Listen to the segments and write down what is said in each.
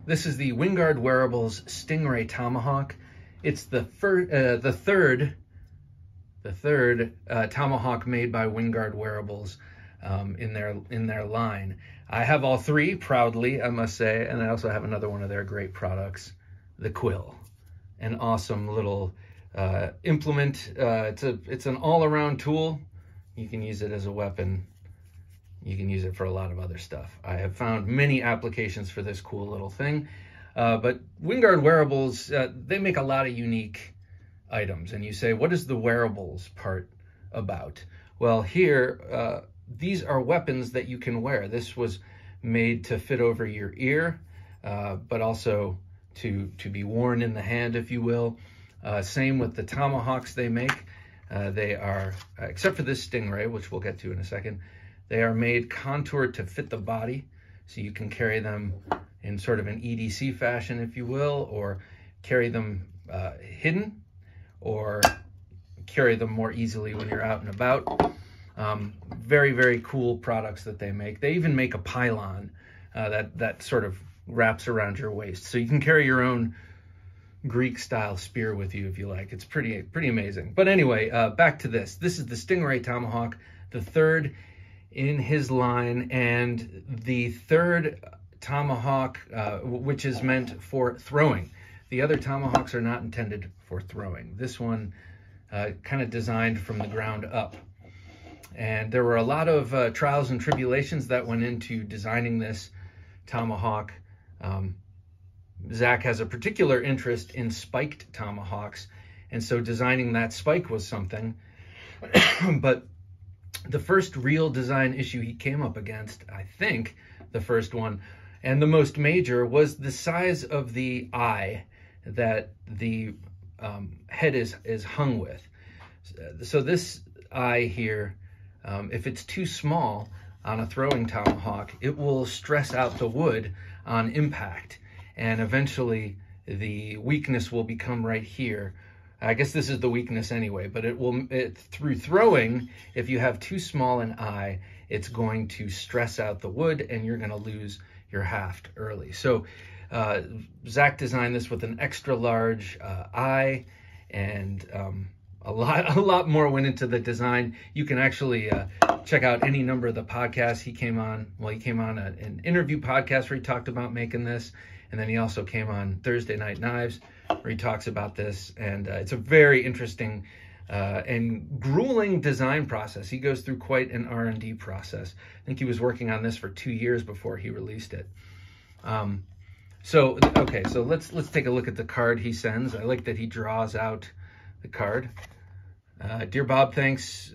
This is the Wingard Wearables Stingray Tomahawk. It's the third Tomahawk made by Wingard Wearables in their line. I have all three, proudly, I must say, and I also have another one of their great products, the Quill. An awesome little implement. It's an all-around tool. You can use it as a weapon. You can use it for a lot of other stuff. I have found many applications for this cool little thing. But Wingard Wearables, they make a lot of unique items. And you say, what is the wearables part about? Well, here, these are weapons that you can wear. This was made to fit over your ear, but also to be worn in the hand, if you will. Same with the tomahawks they make. They are, except for this Stingray, which we'll get to in a second, they are made contoured to fit the body, so you can carry them in sort of an EDC fashion, if you will, or carry them hidden, or carry them more easily when you're out and about. Very, very cool products that they make. They even make a pylon that sort of wraps around your waist, so you can carry your own Greek-style spear with you if you like. It's pretty amazing. But anyway, back to this. This is the Stingray Tomahawk, the third in his line, and the third tomahawk which is meant for throwing. The other tomahawks are not intended for throwing. This one kind of designed from the ground up. And there were a lot of trials and tribulations that went into designing this tomahawk. Zac has a particular interest in spiked tomahawks, and so designing that spike was something. But the first real design issue he came up against, I think the first one, and the most major, was the size of the eye that the head is hung with. So this eye here, if it's too small on a throwing tomahawk, it will stress out the wood on impact, and eventually the weakness will become right here. I guess this is the weakness anyway, but through throwing, if you have too small an eye, it's going to stress out the wood and you're going to lose your haft early. So Zac designed this with an extra large eye, and a lot more went into the design. You can actually check out any number of the podcasts he came on. Well, he came on an interview podcast where he talked about making this, and then he also came on Thursday Night Knives where he talks about this, and it's a very interesting and grueling design process. He goes through quite an R&D process. I think he was working on this for 2 years before he released it. So let's take a look at the card he sends. I like that he draws out the card. Dear Bob, thanks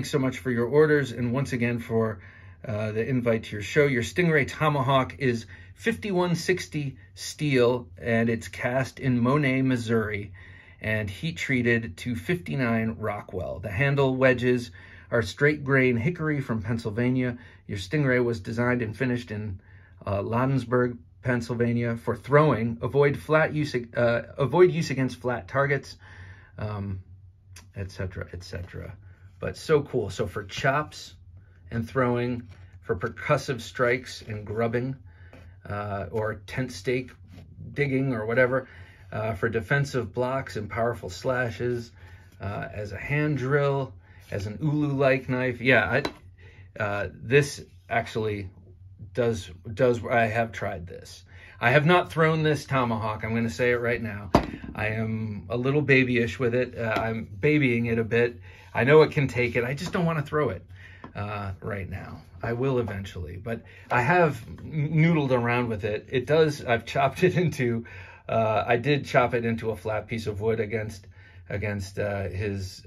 so much for your orders, and once again for the invite to your show. Your Stingray Tomahawk is 5160 steel, and it's cast in Monet, Missouri, and heat treated to 59 Rockwell. The handle wedges are straight grain hickory from Pennsylvania. Your Stingray was designed and finished in Loudonsburg, Pennsylvania for throwing. Avoid use against flat targets, etc., etc. But so cool. So for chops and throwing, for percussive strikes and grubbing, or tent stake digging or whatever, for defensive blocks and powerful slashes, as a hand drill, as an ulu-like knife. Yeah, this actually does. I have tried this. I have not thrown this tomahawk. I'm going to say it right now. I am a little babyish with it. I'm babying it a bit. I know it can take it. I just don't want to throw it right now. I will eventually, but I have noodled around with it. It does. I've chopped it into. I did chop it into a flat piece of wood against his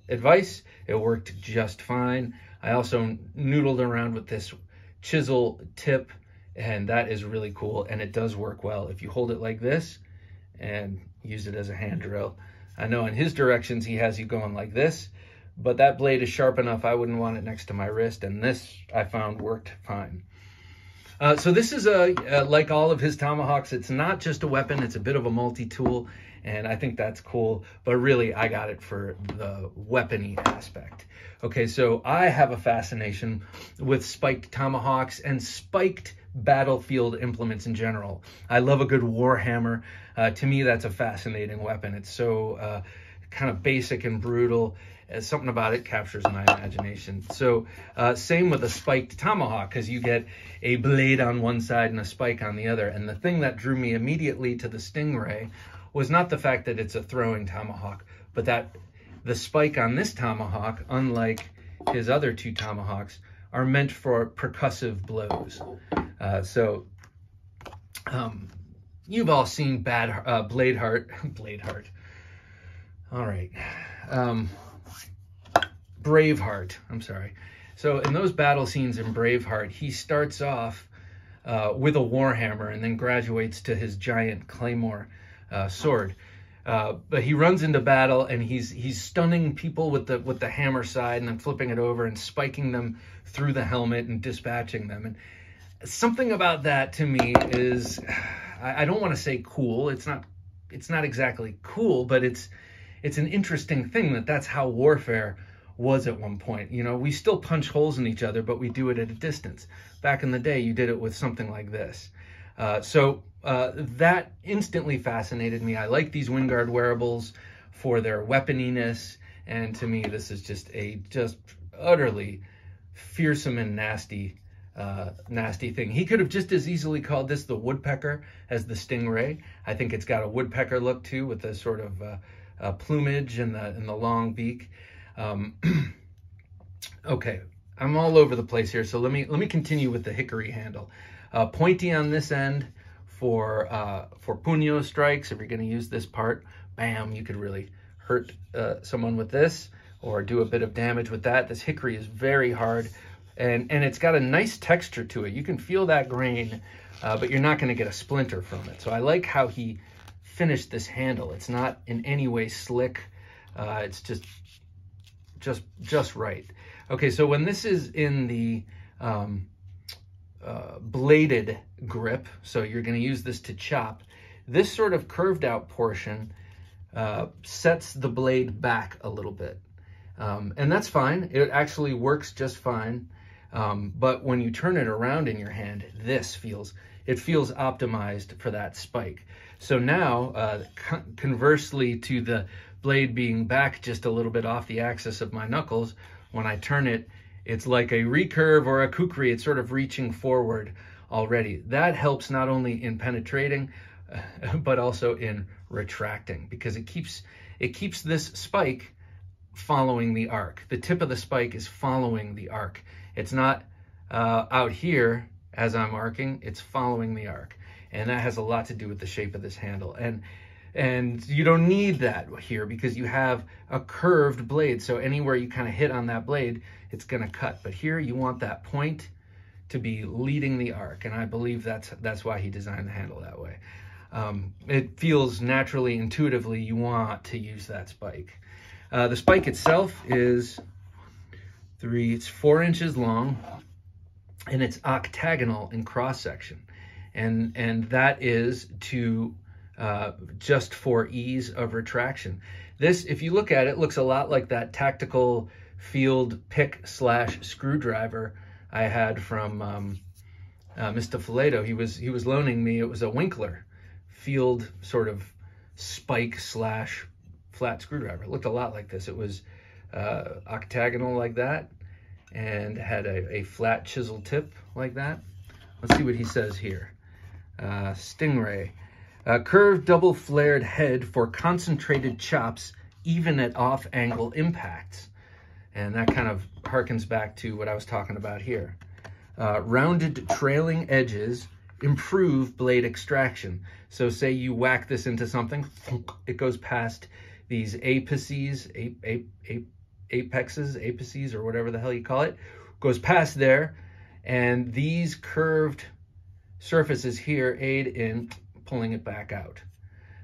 advice. It worked just fine. I also noodled around with this chisel tip, and that is really cool, and it does work well if you hold it like this and use it as a hand drill. I know in his directions he has you going like this, but that blade is sharp enough I wouldn't want it next to my wrist, and this I found worked fine. So this is like all of his tomahawks, it's not just a weapon, it's a bit of a multi-tool, and I think that's cool, but really I got it for the weapony aspect. Okay, so I have a fascination with spiked tomahawks and spiked battlefield implements in general. I love a good war hammer. To me, that's a fascinating weapon. It's so kind of basic and brutal. Something about it captures my imagination. So same with a spiked tomahawk, because you get a blade on one side and a spike on the other. And the thing that drew me immediately to the Stingray was not the fact that it's a throwing tomahawk, but that the spike on this tomahawk, unlike his other two tomahawks, are meant for percussive blows. You've all seen Braveheart. I'm sorry. So in those battle scenes in Braveheart, he starts off with a warhammer and then graduates to his giant claymore sword. But he runs into battle and he's stunning people with the hammer side and then flipping it over and spiking them through the helmet and dispatching them. And something about that to me is, I don't want to say cool. It's not exactly cool, but it's an interesting thing that's how warfare was at one point. You know, we still punch holes in each other, but we do it at a distance. Back in the day, you did it with something like this. That instantly fascinated me. I like these Wingard wearables for their weaponiness, and to me, this is just utterly fearsome and nasty thing. He could have just as easily called this the woodpecker as the Stingray. I think it's got a woodpecker look too, with the sort of plumage and the long beak. Okay, I'm all over the place here, so let me continue with the Hickory handle. Pointy on this end for puño strikes. If you're going to use this part, bam, you could really hurt someone with this or do a bit of damage with that. This hickory is very hard, and it's got a nice texture to it. You can feel that grain, but you're not going to get a splinter from it. So I like how he finished this handle. It's not in any way slick. It's just right. Okay, so when this is in the bladed grip, so you're going to use this to chop, this sort of curved out portion sets the blade back a little bit. And that's fine. It actually works just fine. But when you turn it around in your hand, it feels optimized for that spike. So now, conversely to the blade being back just a little bit off the axis of my knuckles, when I turn it, it's like a recurve or a kukri. It's sort of reaching forward already. That helps not only in penetrating, but also in retracting, because it keeps this spike following the arc. The tip of the spike is following the arc. It's not out here as I'm arcing, it's following the arc. And that has a lot to do with the shape of this handle. And you don't need that here because you have a curved blade. So anywhere you kind of hit on that blade, it's going to cut. But here you want that point to be leading the arc. And I believe that's why he designed the handle that way. It feels naturally, intuitively, you want to use that spike. The spike itself is it's 4 inches long, and it's octagonal in cross section. And that is to just for ease of retraction. This, if you look at it, looks a lot like that tactical field pick / screwdriver I had from Mr. Fileto. He was loaning me. It was a Winkler field sort of spike / flat screwdriver. It looked a lot like this. It was octagonal like that and had a flat chisel tip like that. Let's see what he says here. Stingray. Curved double flared head for concentrated chops, even at off-angle impacts. And that kind of harkens back to what I was talking about here. Rounded trailing edges improve blade extraction. So say you whack this into something, it goes past these apices, apices, or whatever the hell you call it, goes past there, and these curved surfaces here aid in pulling it back out.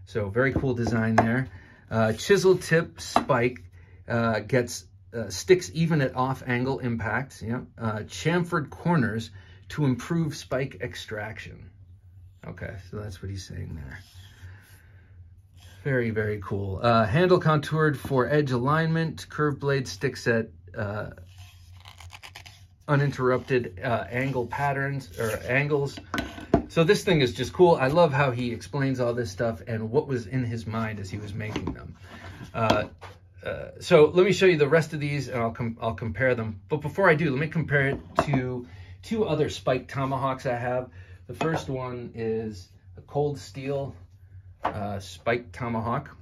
So very cool design there. Chisel tip spike sticks even at off-angle impacts. Yeah. Chamfered corners to improve spike extraction. Okay, so that's what he's saying there. Very, very cool. Handle contoured for edge alignment. Curved blade sticks at uninterrupted angle patterns or angles. So this thing is just cool. I love how he explains all this stuff and what was in his mind as he was making them. So let me show you the rest of these, and I'll compare them. But before I do, let me compare it to two other spike tomahawks I have. The first one is a cold steel spike tomahawk.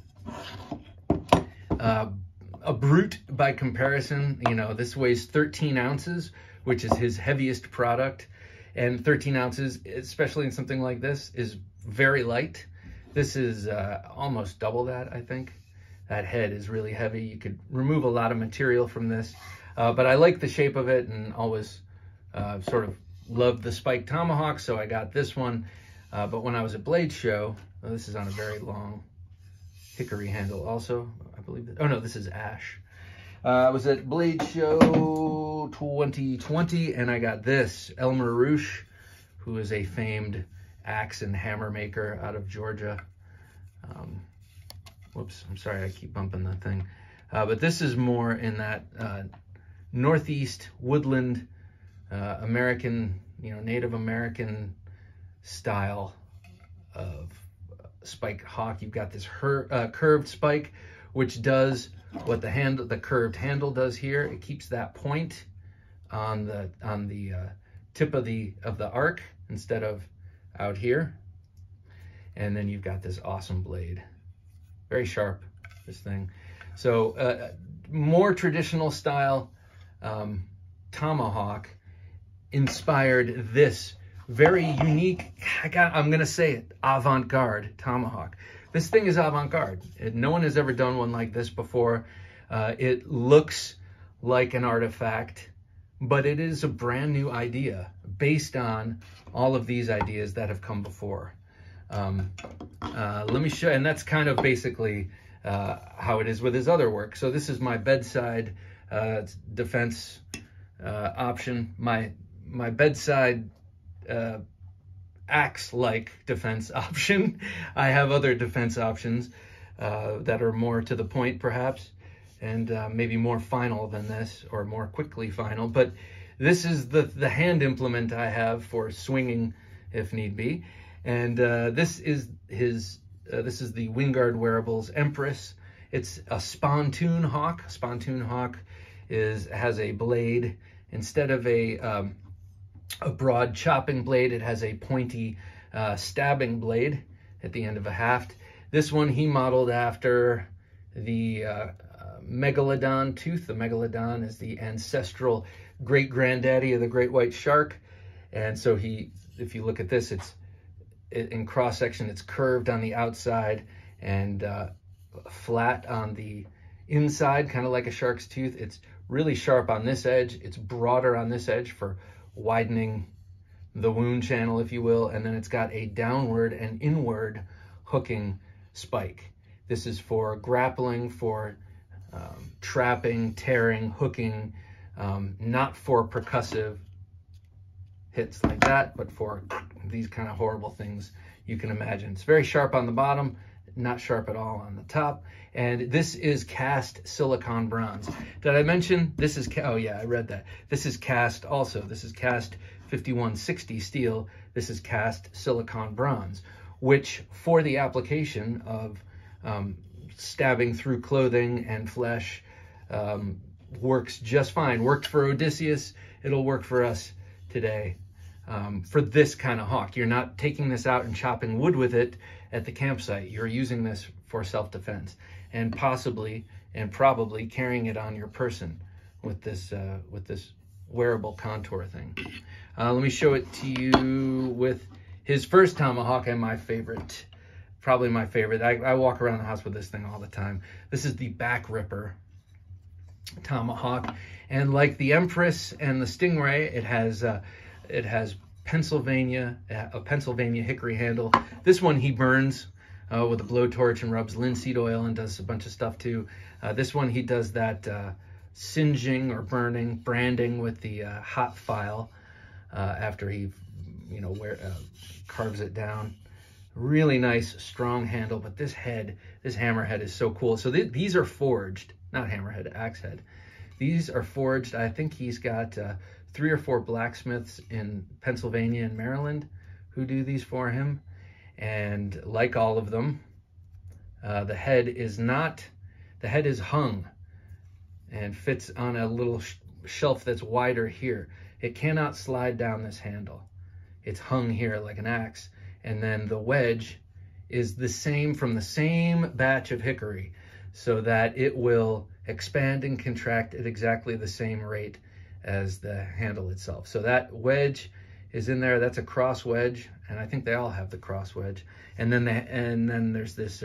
A brute by comparison. You know, this weighs 13 ounces, which is his heaviest product. And 13 ounces, especially in something like this, is very light. This is almost double that, I think. That head is really heavy. You could remove a lot of material from this. But I like the shape of it and always sort of loved the spike tomahawk, so I got this one. But when I was at Blade Show, this is on a very long hickory handle also, I believe. Oh no, this is ash. I was at Blade Show 2020, and I got this, Elmer Roosh, who is a famed axe and hammer maker out of Georgia. Whoops, I'm sorry, I keep bumping that thing. But this is more in that Northeast woodland, American, you know, Native American style of spike hawk. You've got this curved spike, which does what the curved handle does here. It keeps that point on the tip of the arc instead of out here. And then you've got this awesome blade. Very sharp, this thing. So more traditional style tomahawk inspired this very unique, I'm gonna say it, avant-garde tomahawk. This thing is avant-garde. No one has ever done one like this before. It looks like an artifact, but it is a brand new idea based on all of these ideas that have come before. Let me show, and that's kind of basically how it is with his other work. So this is my bedside defense option. My bedside axe-like defense option. I have other defense options that are more to the point, perhaps, and maybe more final than this, or more quickly final. But this is the hand implement I have for swinging if need be. And this is the Wingard Wearables Empress. It's a spontoon hawk. A spontoon hawk has a blade. Instead of a broad chopping blade, it has a pointy stabbing blade at the end of a haft. This one he modeled after the megalodon tooth. The megalodon is the ancestral great granddaddy of the great white shark. And so if you look at this, in cross section, it's curved on the outside and flat on the inside, kind of like a shark's tooth. It's really sharp on this edge. It's broader on this edge for widening the wound channel, if you will. And then it's got a downward and inward hooking spike. This is for grappling, for trapping, tearing, hooking, not for percussive hits like that, but for these kind of horrible things you can imagine. It's very sharp on the bottom, not sharp at all on the top. And this is cast silicon bronze. Did I mention this is, oh yeah, I read that. This is cast also. This is cast 5160 steel. This is cast silicon bronze, which for the application of stabbing through clothing and flesh works just fine. Worked for Odysseus. It'll work for us today. For this kind of hawk, you're not taking this out and chopping wood with it at the campsite. You're using this for self-defense, and possibly and probably carrying it on your person with this wearable contour thing. Let me show it to you with his first tomahawk and my favorite, probably my favorite. I walk around the house with this thing all the time. This is the Back Ripper tomahawk, and like the Empress and the Stingray, it has a Pennsylvania Hickory handle. This one he burns with a blowtorch and rubs linseed oil and does a bunch of stuff too. This one he does that singeing or burning, branding with the hot file. after he, carves it down. Really nice, strong handle, but this hammerhead is so cool. So these are forged, not hammerhead, axe head. These are forged. I think he's got 3 or 4 blacksmiths in Pennsylvania and Maryland who do these for him. And like all of them, the head is hung and fits on a little shelf that's wider here. It cannot slide down this handle. It's hung here like an axe. And then the wedge is the same from the same batch of hickory, so that it will expand and contract at exactly the same rate as the handle itself. So that wedge is in there. That's a cross wedge, and I think they all have the cross wedge. And then there's this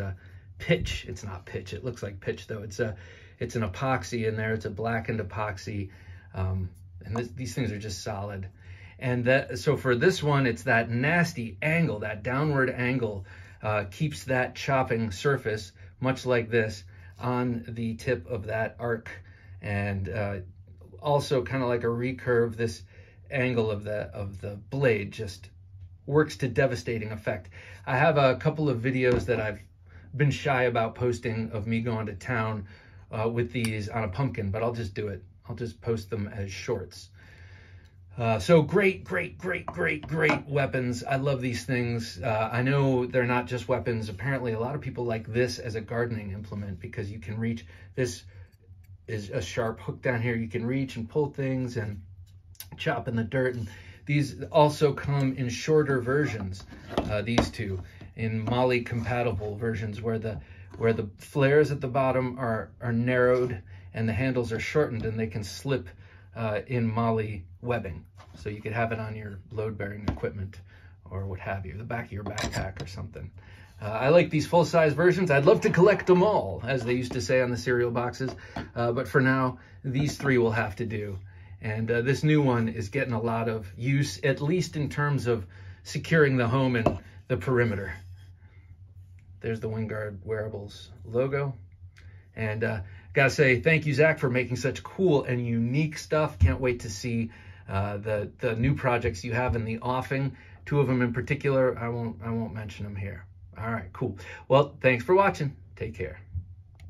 pitch. It's not pitch. It looks like pitch though. It's an epoxy in there. It's a blackened epoxy, and these things are just solid. And so for this one, it's that nasty angle, that downward angle, keeps that chopping surface, much like this, on the tip of that arc. And also kind of like a recurve, this angle of the blade just works to devastating effect. I have a couple of videos that I've been shy about posting of me going to town with these on a pumpkin, but I'll just do it. I'll just post them as shorts. So great weapons. I love these things. I know they're not just weapons. Apparently a lot of people like this as a gardening implement because you can reach. This is a sharp hook down here. You can reach and pull things and chop in the dirt. And these also come in shorter versions, these two, in MOLLE compatible versions where the flares at the bottom are narrowed and the handles are shortened, and they can slip in MOLLE webbing. So you could have it on your load-bearing equipment or what have you, the back of your backpack or something. I like these full-size versions. I'd love to collect them all, as they used to say on the cereal boxes. But for now, these 3 will have to do. And this new one is getting a lot of use, at least in terms of securing the home and the perimeter. There's the Wingard Wearables logo. And gotta say, thank you, Zac, for making such cool and unique stuff. Can't wait to see the new projects you have in the offing. 2 of them in particular. I won't mention them here. All right, cool. Well, thanks for watching. Take care.